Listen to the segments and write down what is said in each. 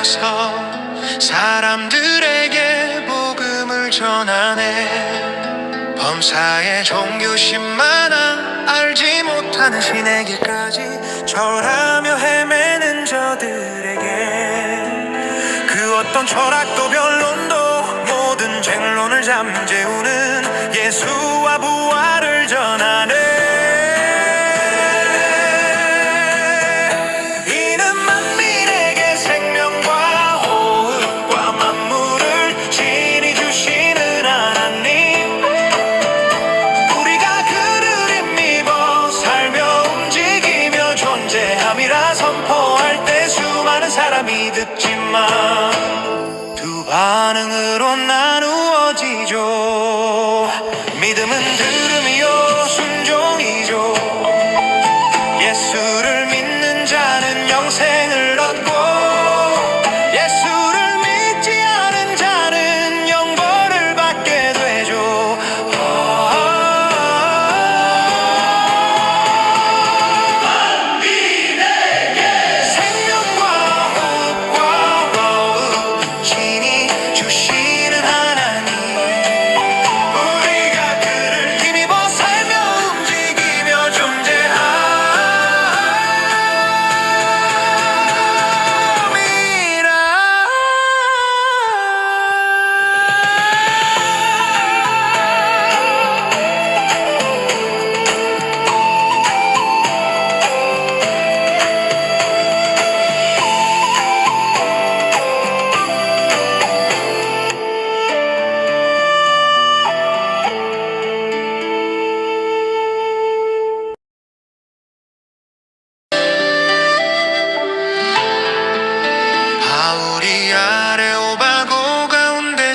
서서 사람들에게 복음을 전하네. 범사의 종교심 많아 알지 못하는 신에게까지 절하며 헤매는 저들에게 그 어떤 철학도 변론도 모든 쟁론을 잠재우는 예수와 부활을 전하네. 사람이 듣지만 두 반응으로 나누어지죠. 믿음은 들음이요 순종이죠. 예수를 믿는 자는 영생을 얻고 예수를 믿지 않은 자는 영벌을 받게 되죠.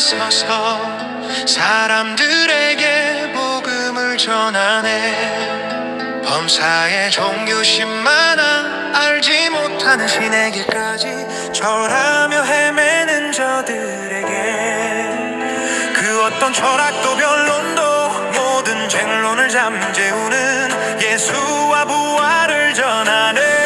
서서 사람들에게 복음을 전하네. 범사의 종교심 많아 알지 못하는 신에게까지 절하며 헤매는 저들에게 그 어떤 철학도 변론도 모든 쟁론을 잠재우는 예수와 부활을 전하네.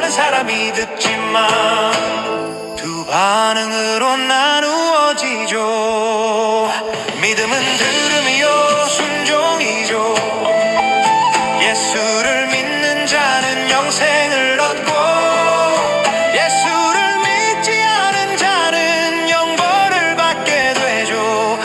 사람이 듣지만 두 반응으로 나누어지죠. 믿음은 들음이요 순종이죠. 예수를 믿는 자는 영생을 얻고 예수를 믿지 않은 자는 영벌을 받게 되죠.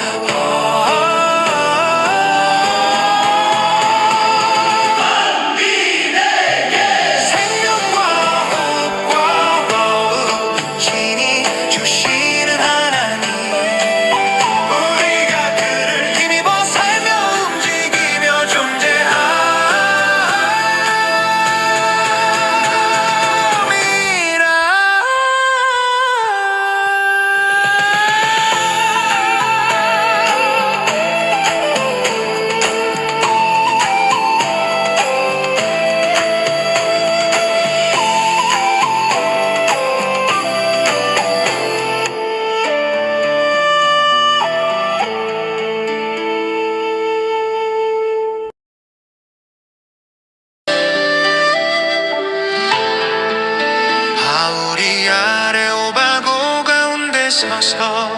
서서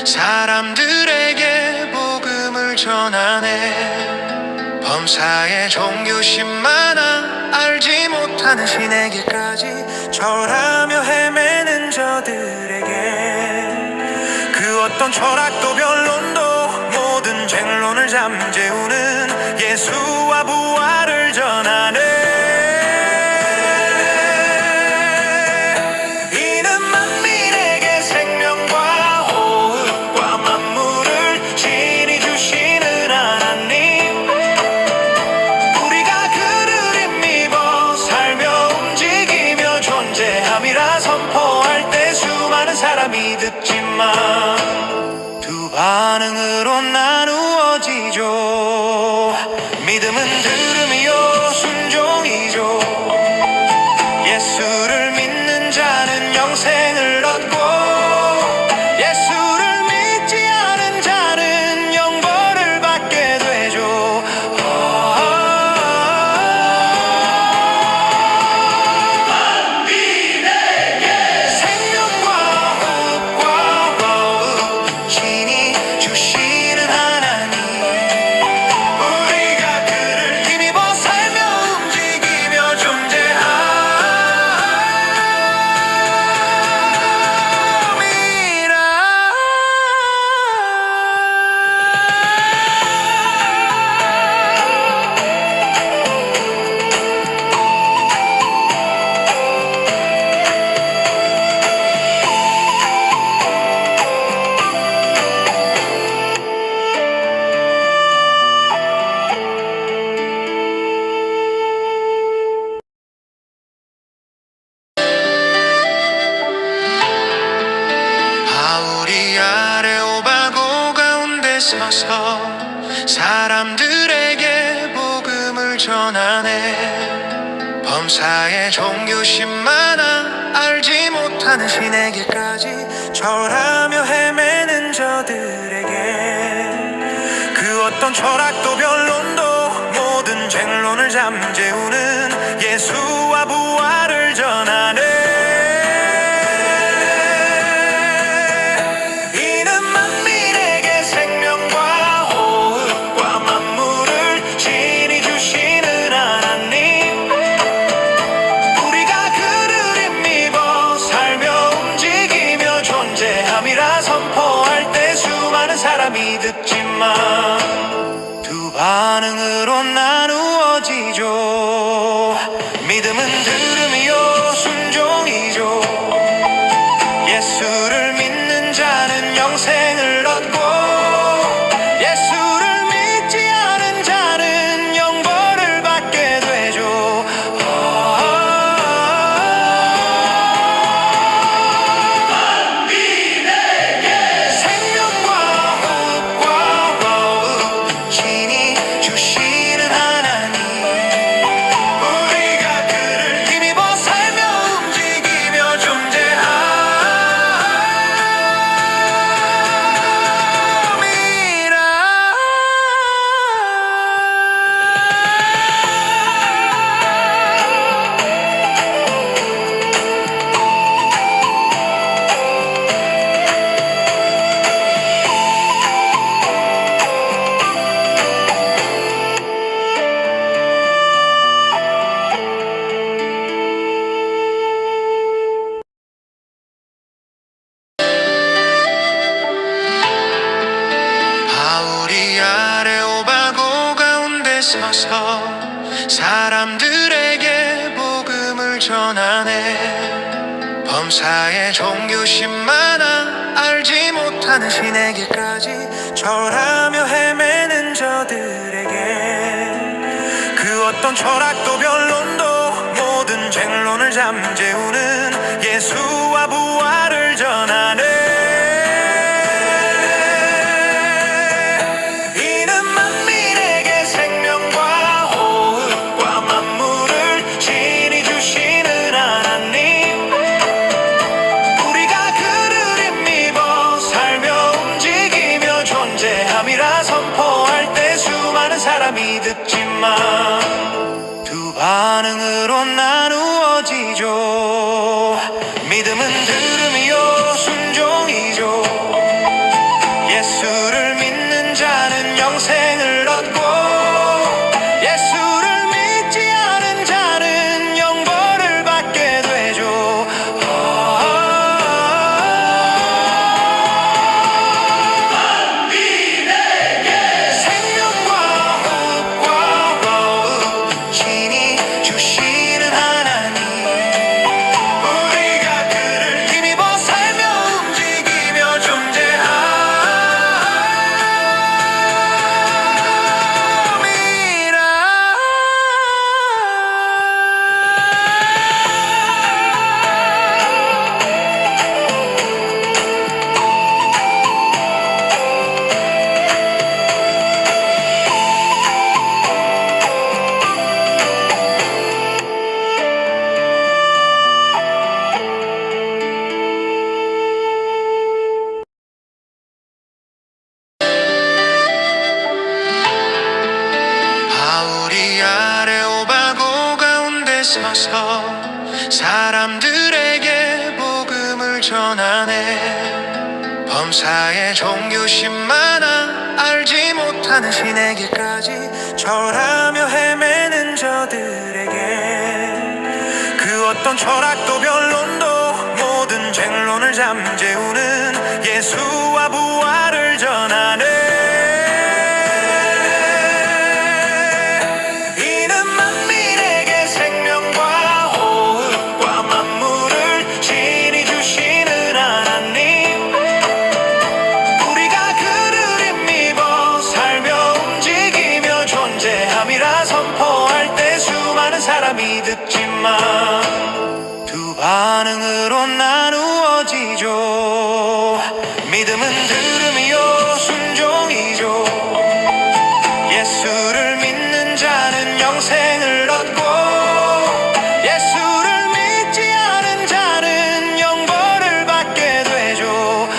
사람들에게 복음을 전하네. 범사의 종교심 많아 알지 못하는 신에게까지 절하며 헤매는 저들에게 그 어떤 철학도 변론도 모든 쟁론을 잠재우는 예수와 부활을 전하네. 사람이 듣지만 두 반응으로 나누어지죠. 믿음은 들음이요 순종 순종이죠. 예수를 믿는 자는 영생을 얻고 예수를 믿지 않은 자는 영벌을 받게 되죠. 생명과 호흡과 신이 주시는 하나님, 우리가 그를 힘입어 살며 움직이며 우리 아래 오바고 가운데 서서 사람들에게 복음을 전하네. 범사에 종교심 많아 알지 못하는 신의 길까지 절하며 헤매는 저들에게 그 어떤 철학도 변론도 모든 쟁론을 잠재우는 예수와 부활을 전하네. 선포할 때 수많은 사람이 듣지만 두 반응으로 나누어지죠. 믿음은 들음이요 순종이죠. 예수를 믿는 자는 영생을 얻고 예수를 믿지 않은 자는 영벌을 받게 되죠. 서서 사람들에게 복음을 전하네. 범사에 종교심 많아 알지 못하는 신의 길까지 절하며 헤매는 저들에게 그 어떤 철학도 변론도 모든 쟁론을 잠재우는 예수와 부활을 전하네. 선포할 때 수많은 사람이 듣지만 두 반응으로 나누어지죠. 믿음은 들음이요 순종이죠. 예수를 믿는 자는 영생을 얻고 예수를 믿지 않은 자는 영벌을 받게 되죠. 신이 주시는 하나님, 우리가 그를 사람들에게 복음을 전하네. 범사에 종교심 많아 알지 못하는 신의 길까지 절하며 헤매는 저들에게 그 어떤 철학도 변론도 모든 쟁론을 잠재우는 예수와 부활을 전하네. 사람이 듣지만 두 반응으로 나누어지죠. 믿음은 들음이요 순종이죠. 예수를 믿는 자는 영생을 얻고 예수를 믿지 않은 자는 영벌을 받게 되죠.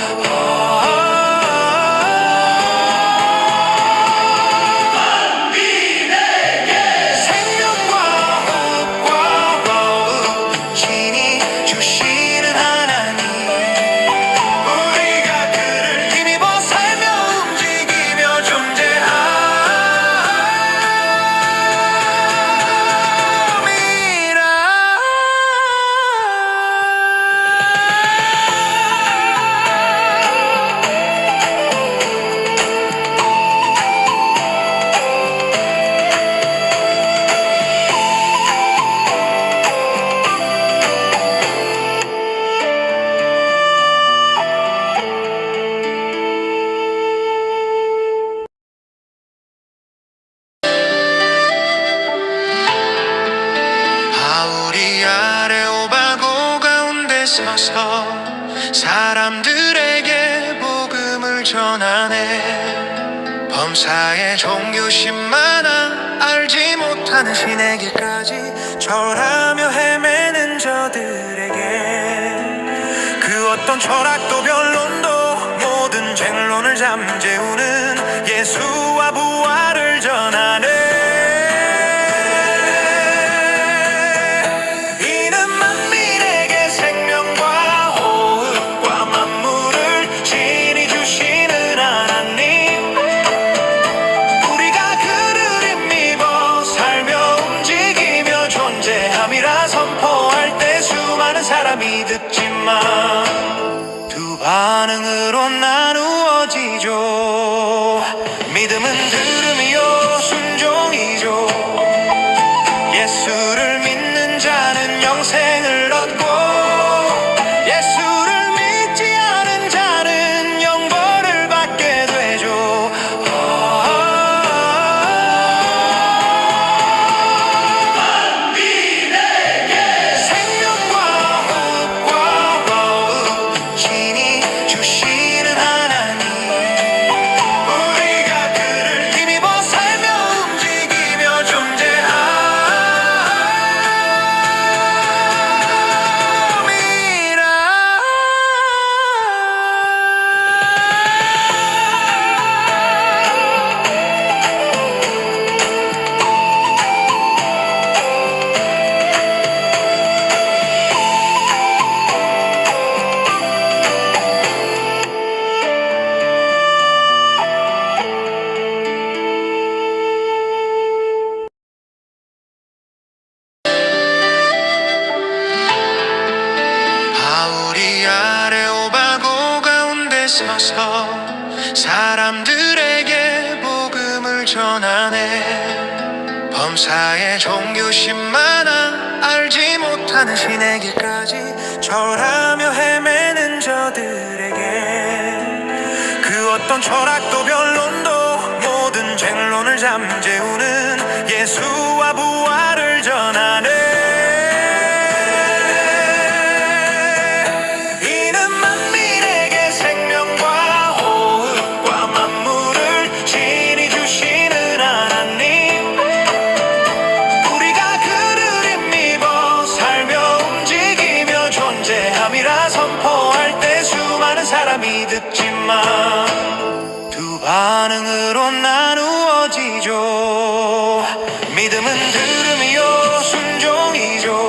서서 사람들에게 복음을 전하네. 범사에 종교심 많아 알지 못하는 신의 길까지 절하며 헤매는 저들에게 그 어떤 철학도 변론도 모든 쟁론을 잠재우는 예수와 부활을 전하네. 사람이 듣지만 두 반응으로 나누어지죠. 믿음은 들음이요 순종이죠. 예수를 믿는 자는 영생을 얻고 예수를 믿지 않은 자는 영벌을 받게 되죠. 서서 사람들에게 복음을 전하네. 범사에 종교심 많아 알지 못하는 신의 길까지 절하며 헤매는 저들에게 그 어떤 철학도 변론도 모든 쟁론을 잠재우는 예수와 부활을 전하네. 사람이 듣지만 두 반응으로 나누어지죠. 믿음은 들음이요 순종이죠.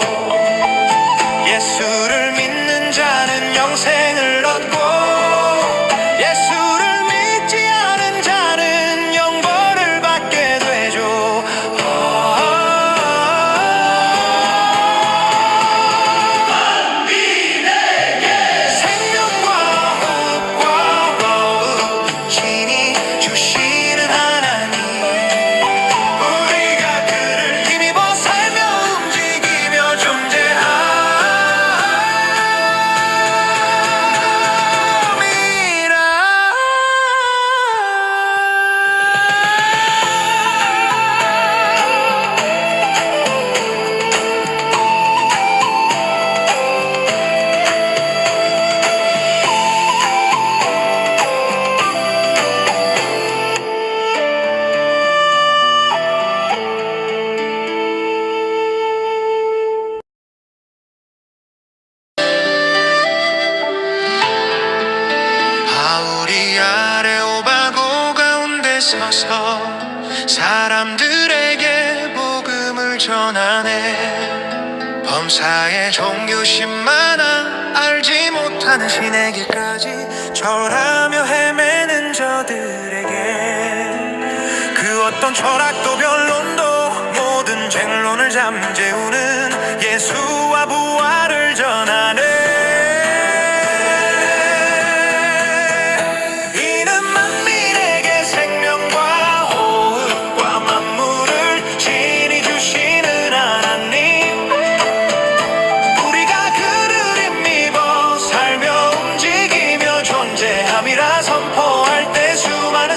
서서 사람들에게 복음을 전하네. 범사의 종교심 많아 알지 못하는 신에게까지 절하며 헤매는 저들에게 그 어떤 철학도 변론도 모든 쟁론을 잠재우는 예수와 부활을 전하네.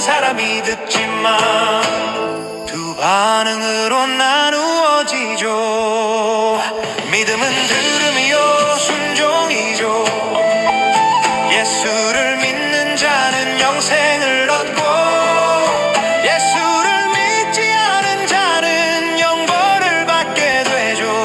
사람이 듣지만 두 반응으로 나누어지죠. 믿음은 들음이요 순종이죠. 예수를 믿는 자는 영생을 얻고 예수를 믿지 않은 자는 영벌을 받게 되죠.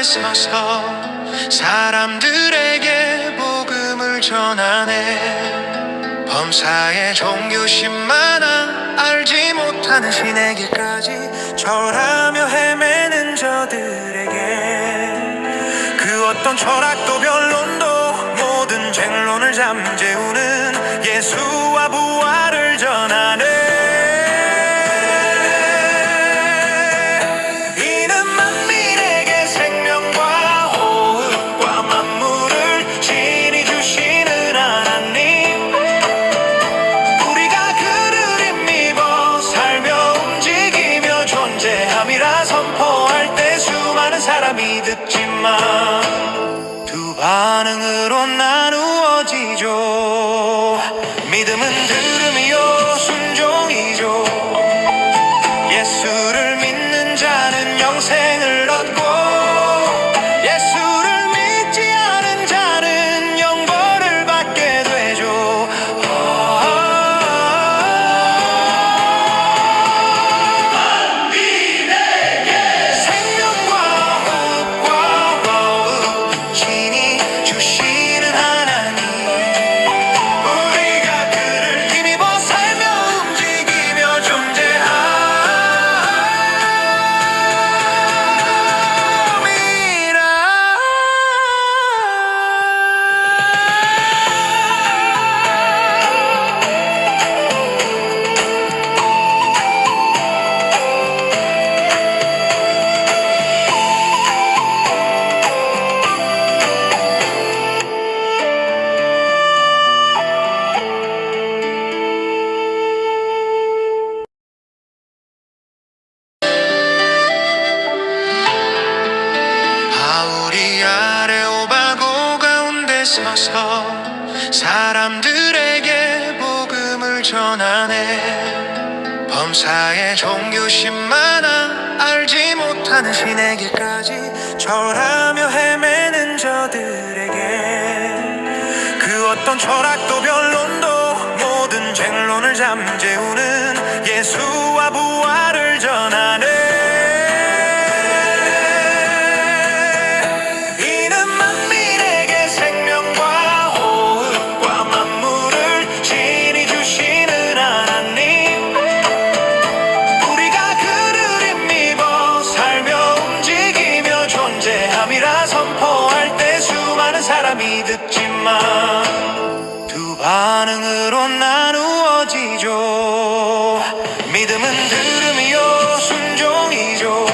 서서 사람들에게 복음을 전하네. 범사의 종교심 많아 알지 못하는 신에게까지 절하며 헤매는 저들에게 그 어떤 철학도 변론도 모든 쟁론을 잠재우는 예수와 부활을 전하네. 사람이 듣지만 두 반응으로 나누어지죠. 믿음은 들음이요 순종이죠. 예수를 믿는 자는 영생을 얻고 예수를 믿지 않은 자는 영벌을 받게 되죠. 서서 사람들에게 복음을 전하네. 범사의 종교심 많아 알지 못하는 신에게까지 절하며 헤매는 저들에게 그 어떤 철학도 변론도 모든 쟁론을 잠재우는 예수와 부활을 전하네. 사람이 듣지만 두 반응으로 나누어지죠. 믿음은 들음이요 순종이죠.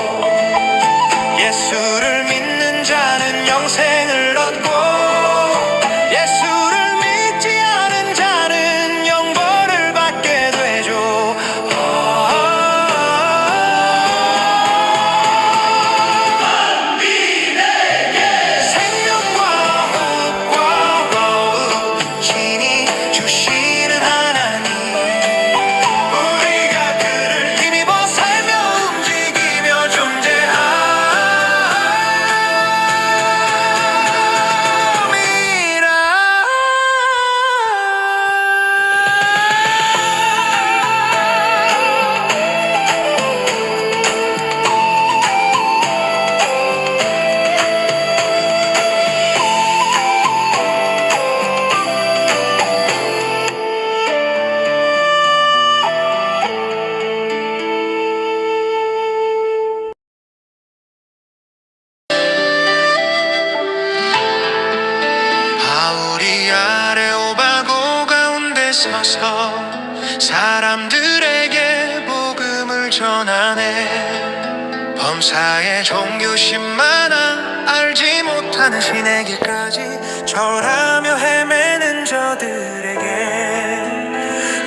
서서 사람들에게 복음을 전하네. 범사의 종교심 많아 알지 못하는 신의 길까지 절하며 헤매는 저들에게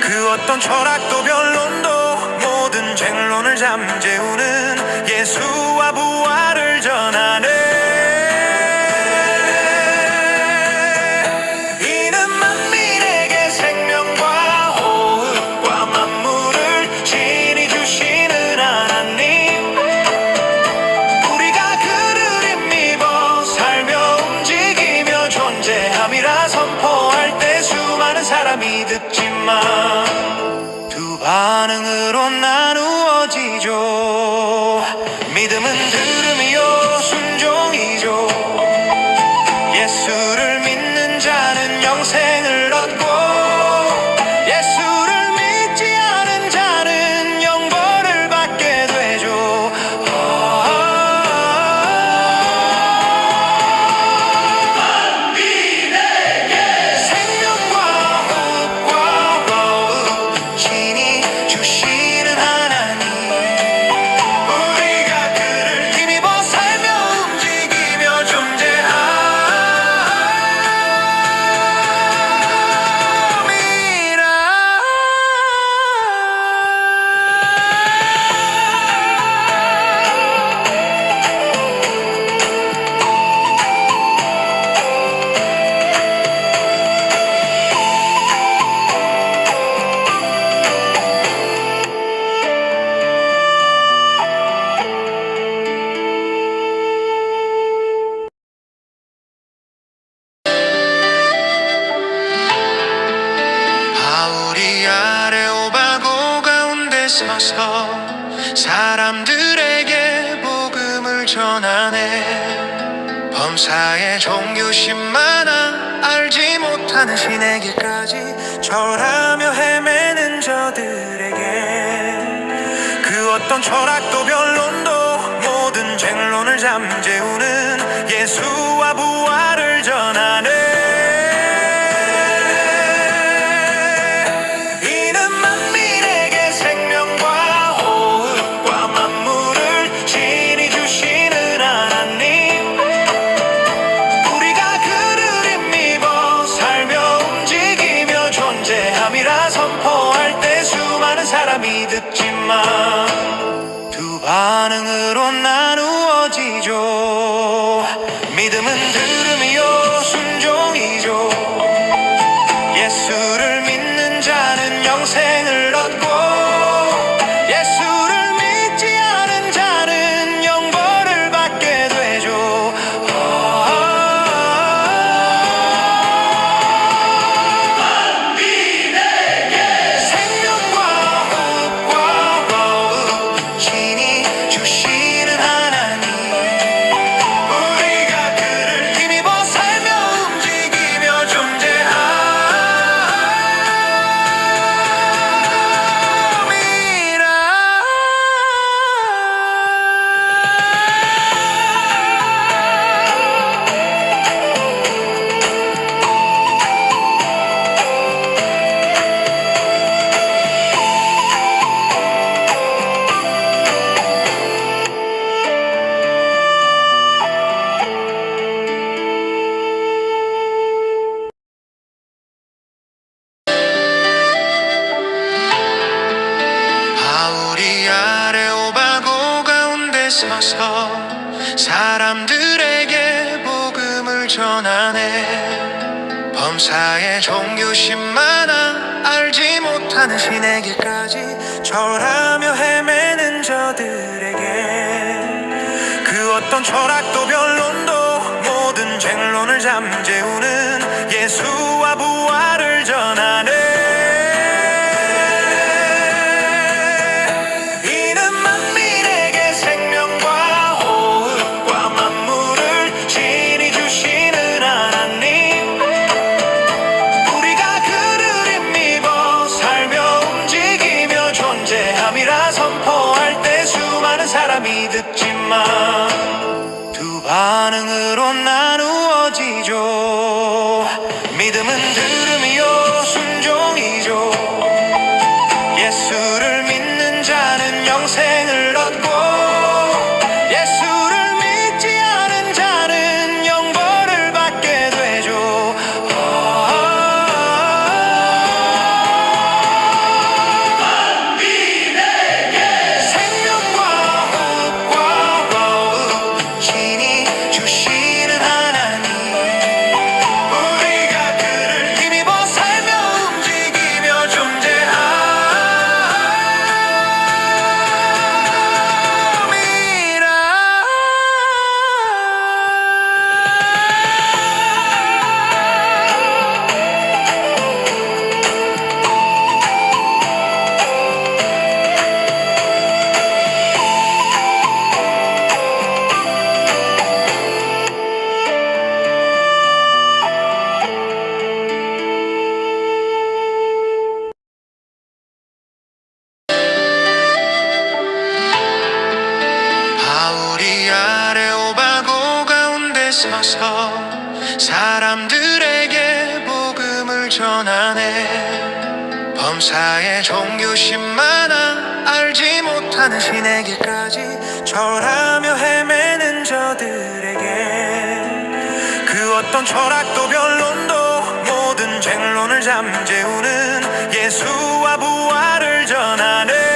그 어떤 철학도 변론도 모든 쟁론을 잠재우는 예수와 부활을 전하네. 사람이 듣지만 두 반응으로 나누어지죠. 믿음은 들음이요 순종이죠. 예수를 믿는 자는 영생을 얻고 예수를 믿지 않은 자는 영벌을 받게 되죠. 서서 사람들에게 복음을 전하네. 범사의 종교심 많아 알지 못하는 신의 길까지 절하며 헤매는 저들에게 그 어떤 철학도 변론도 모든 쟁론을 잠재우는 예수와 부활을 전하네. 사람이 듣지만 두 반응으로 나누어지죠. 믿음은 들음이요 순종이죠. 예수를 믿는 자는 영생을 얻고 예수를 믿지 않은 자는 영벌을 받게 되죠. 서서 사람들에게 복음을 전하네. 범사의 종교심 많아 알지 못하는 신의 길까지 절하며 헤매는 저들에게 그 어떤 철학도 변론도 모든 쟁론을 잠재우는 예수와 부활을 전하네. 사람이 듣지만 두 반응으로 나누어지죠. 믿음은 들음이요 순종이죠. 서서 사람들에게 복음을 전하네. 범사의 종교심 많아 알지 못하는 신에게까지 절하며 헤매는 저들에게 그 어떤 철학도 변론도 모든 쟁론을 잠재우는 예수와 부활을 전하네.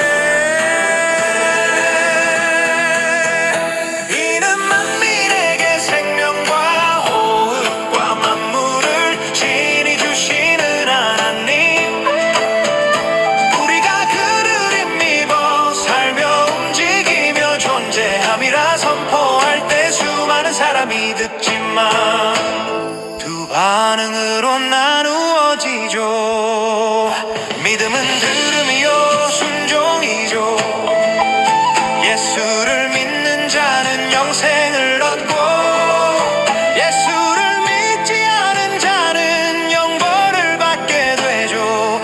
사람이 듣지만 두 반응으로 나누어지죠. 믿음은 들음이요 순종이죠. 예수를 믿는 자는 영생을 얻고 예수를 믿지 않은 자는 영벌을 받게 되죠.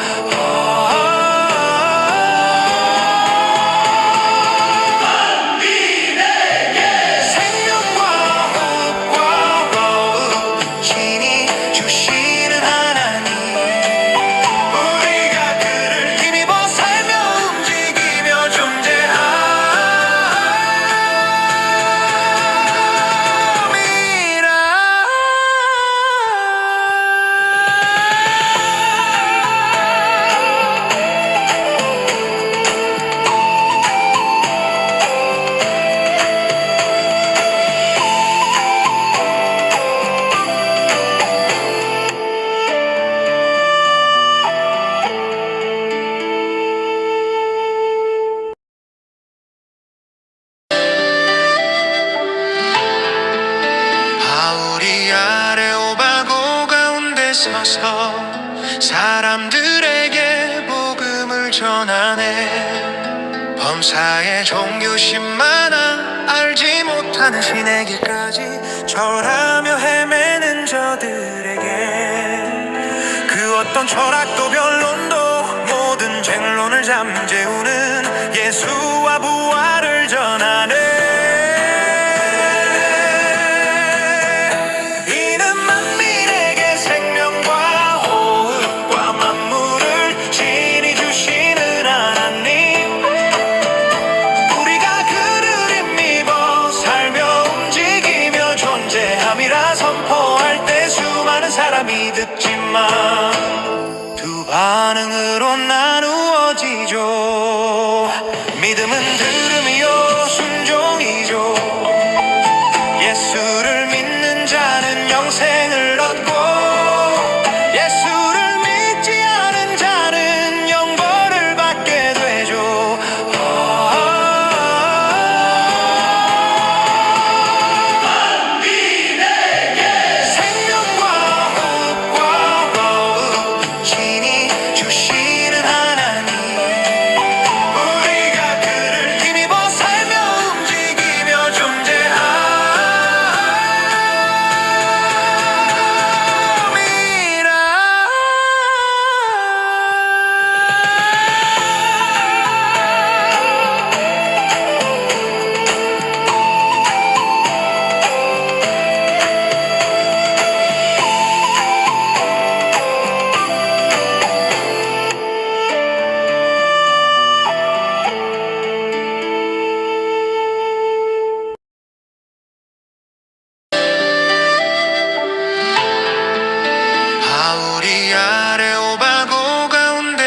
서서 사람들에게 복음을 전하네. 범사의 종교심 많아 알지 못하는 신에게까지 절하며 헤매는 저들에게 그 어떤 철학도 변론도 모든 쟁론을 잠재우는 예수와 부활을 전하네. 사람이 듣지만 두 반응으로 나누어지죠. 믿음은 들음이요 순종이죠. 예수를 믿는 자는 영생을 얻고 예수를 믿지 않은 자는 영벌을 받게 되죠.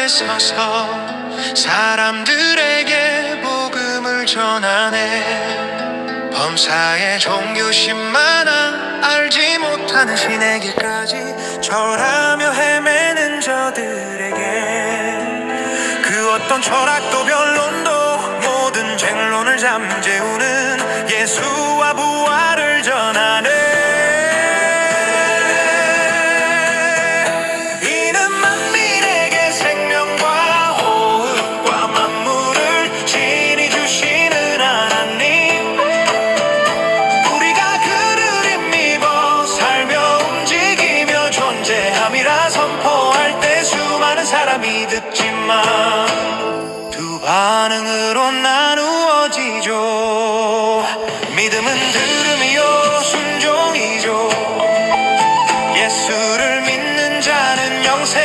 서서 사람들에게 복음을 전하네. 범사의 종교심 많아 알지 못하는 신에게까지 절하며 헤매는 저들에게 그 어떤 철학도 변론도 모든 쟁론을 잠재우는 예수와 부활을 전하네. 사람이 듣지만 두 반응으로 나누어지죠. 믿음은 들음이요 순종 영광이죠. 예수를 믿는 자는 영생